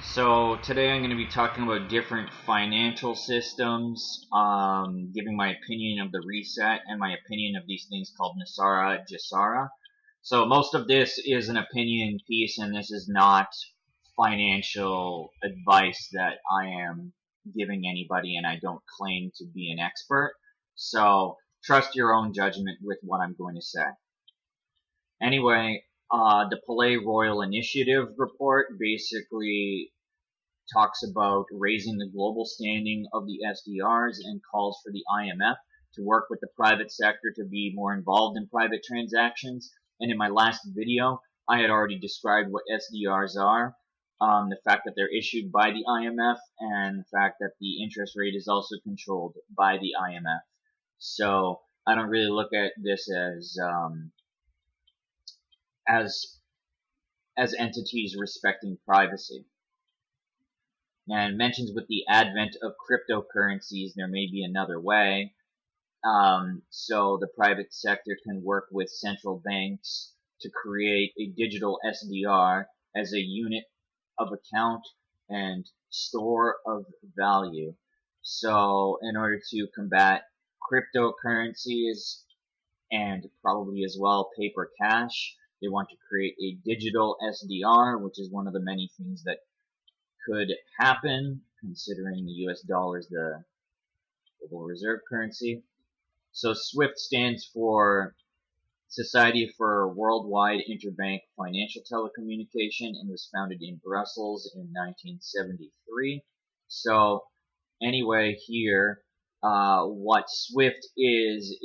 So today I'm going to be talking about different financial systems, giving my opinion of the reset and my opinion of these things called NESARA, GESARA. So most of this is an opinion piece, and this is not financial advice that I am giving anybody, and I don't claim to be an expert. So trust your own judgment with what I'm going to say. Anyway, the Palais Royal Initiative report basically talks about raising the global standing of the SDRs and calls for the IMF to work with the private sector to be more involved in private transactions. And in my last video, I had already described what SDRs are, the fact that they're issued by the IMF, and the fact that the interest rate is also controlled by the IMF. So I don't really look at this as as entities respecting privacy. And mentions with the advent of cryptocurrencies, there may be another way. So the private sector can work with central banks to create a digital SDR as a unit of account and store of value. So in order to combat cryptocurrencies and probably as well paper cash, they want to create a digital SDR, which is one of the many things that could happen considering the US dollar is the global reserve currency. So SWIFT stands for Society for Worldwide Interbank Financial Telecommunication and was founded in Brussels in 1973. So anyway, here, what SWIFT is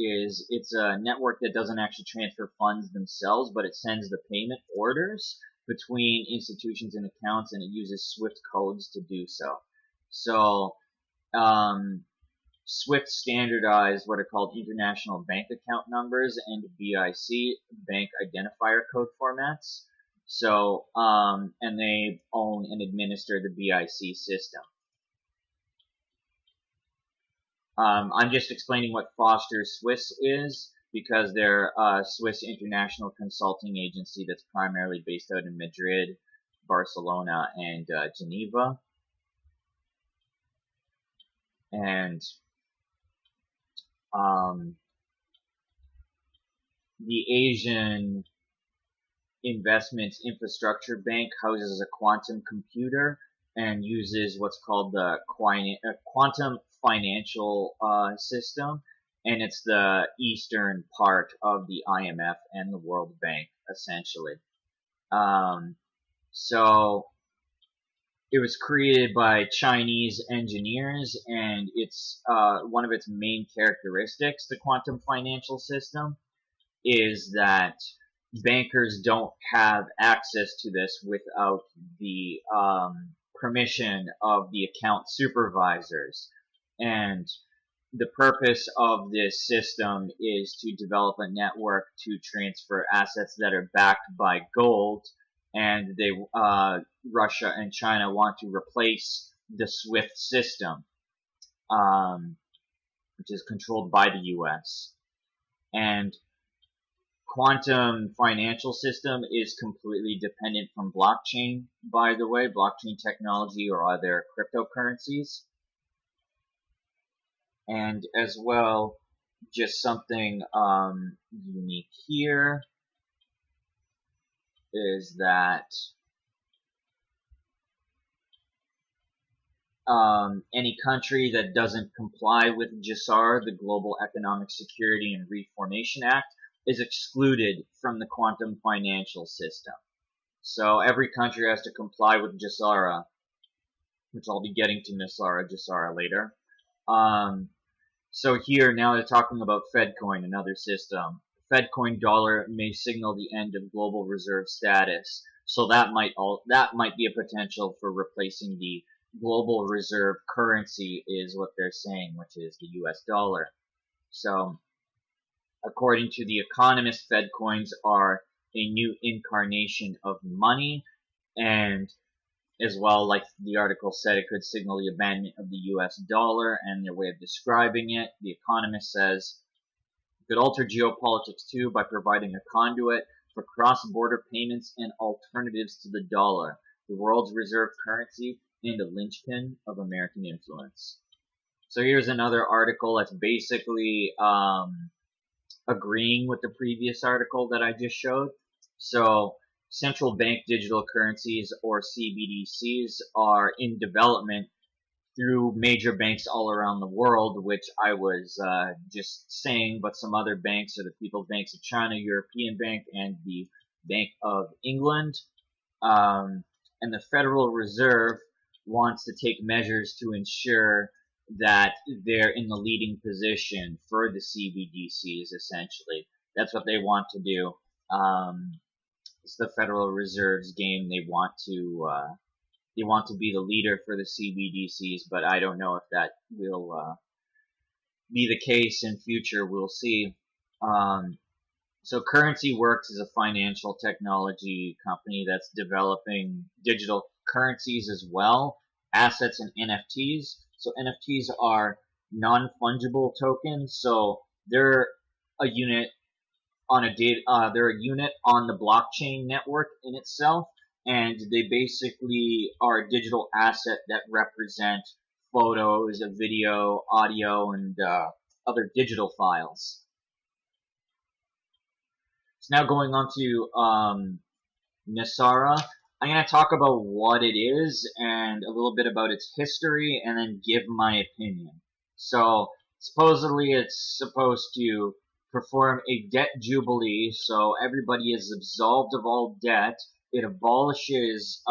it's a network that doesn't actually transfer funds themselves, but it sends the payment orders between institutions and accounts, and it uses SWIFT codes to do so. So, SWIFT standardized what are called international bank account numbers and BIC, bank identifier code formats. So, and they own and administer the BIC system. I'm just explaining what Foster Swiss is because they're a Swiss international consulting agency that's primarily based out in Madrid, Barcelona, and Geneva. And the Asian Investments Infrastructure Bank houses a quantum computer and uses what's called the quantum financial system, and it's the eastern part of the IMF and the World Bank, essentially. So it was created by Chinese engineers, and it's one of its main characteristics, the quantum financial system, is that bankers don't have access to this without the permission of the account supervisors. And the purpose of this system is to develop a network to transfer assets that are backed by gold, and Russia and China want to replace the SWIFT system, which is controlled by the U.S. And quantum financial system is completely dependent from blockchain, by the way, blockchain technology or other cryptocurrencies. And as well, just something unique here is that any country that doesn't comply with GESARA, the Global Economic Security and Reformation Act, is excluded from the quantum financial system. So every country has to comply with GESARA, which I'll be getting to GESARA later. So here now they're talking about FedCoin, another system. FedCoin dollar may signal the end of global reserve status. So that might be a potential for replacing the global reserve currency, is what they're saying, which is the US dollar. So according to The Economist, Fed coins are a new incarnation of money, and as well, like the article said, it could signal the abandonment of the US dollar, and their way of describing it, The Economist says, it could alter geopolitics too by providing a conduit for cross-border payments and alternatives to the dollar. the world's reserve currency, and a linchpin of American influence. So here's another article that's basically agreeing with the previous article that I just showed. So central bank digital currencies, or CBDCs, are in development through major banks all around the world, which I was just saying, but some other banks are the People's Banks of China, European Bank, and the Bank of England. And the Federal Reserve wants to take measures to ensure that they're in the leading position for the CBDCs, essentially. That's what they want to do. It's the Federal Reserve's game. They want to be the leader for the CBDCs, but I don't know if that will be the case in future. We'll see. So Currency Works is a financial technology company that's developing digital currencies as well, assets and NFTs. So NFTs are non-fungible tokens, so they're a unit on they're a unit on the blockchain network in itself, and they basically are a digital asset that represent photos, video, audio, and other digital files. So now going on to NESARA, I'm going to talk about what it is and a little bit about its history, and then give my opinion. So supposedly it's supposed to perform a debt jubilee, so everybody is absolved of all debt. It abolishes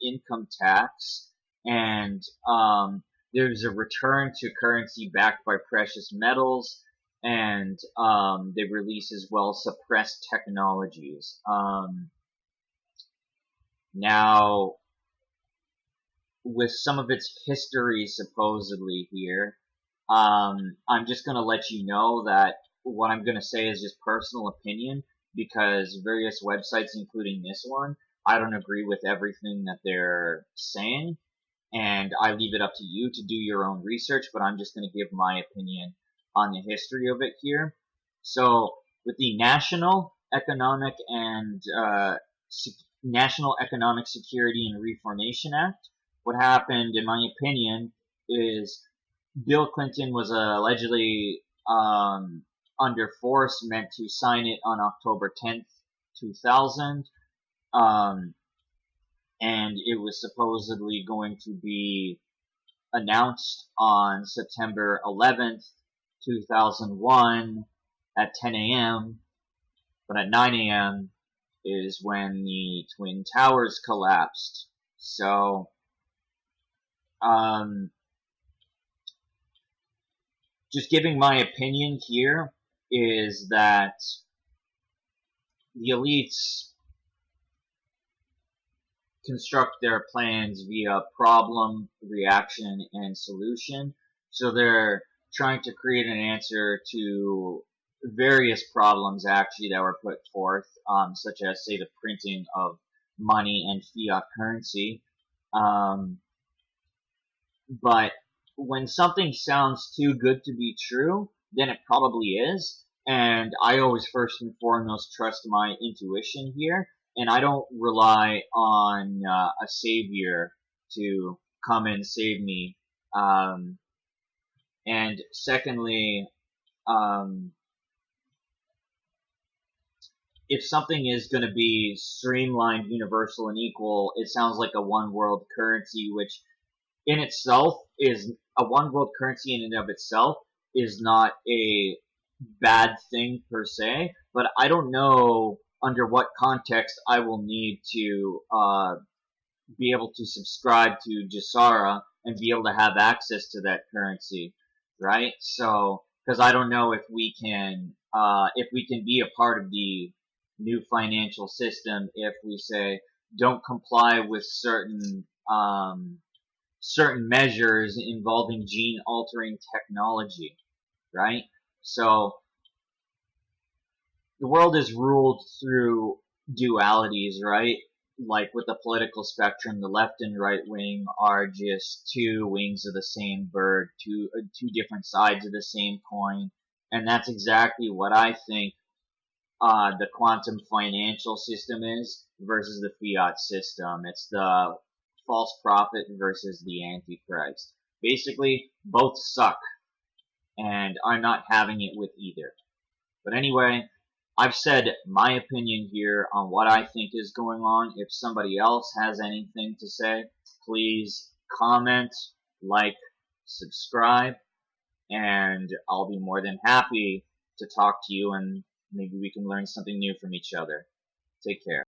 income tax, and there's a return to currency backed by precious metals, and they release as well suppressed technologies. Now, with some of its history supposedly here, I'm just going to let you know that what I'm going to say is just personal opinion, because various websites, including this one, I don't agree with everything that they're saying, and I leave it up to you to do your own research, but I'm just going to give my opinion on the history of it here. So, with the National Economic Security and Reformation Act, what happened, in my opinion, is Bill Clinton was allegedly under force meant to sign it on October 10th, 2000, and it was supposedly going to be announced on September 11th, 2001 at 10 a.m., but at 9 a.m. is when the Twin Towers collapsed. So, just giving my opinion here is that the elites construct their plans via problem, reaction, and solution. So they're trying to create an answer to various problems actually that were put forth, such as, say, the printing of money and fiat currency. But when something sounds too good to be true, then it probably is. And I always first and foremost trust my intuition here, and I don't rely on a savior to come and save me. And secondly, if something is going to be streamlined, universal, and equal, it sounds like a one world currency, which in itself is a one world currency in and of itself is not a bad thing per se, but I don't know under what context I will need to be able to subscribe to GESARA and be able to have access to that currency, right? So, because I don't know if we can be a part of the new financial system if we say don't comply with certain measures involving gene altering technology, right? So the world is ruled through dualities, right? Like with the political spectrum, the left and right wing are just two wings of the same bird, two different sides of the same coin, and that's exactly what I think the quantum financial system is versus the fiat system. It's the false prophet versus the Antichrist. Basically, both suck, and I'm not having it with either. But anyway, I've said my opinion here on what I think is going on. If somebody else has anything to say, please comment, like, subscribe, and I'll be more than happy to talk to you, and maybe we can learn something new from each other. Take care.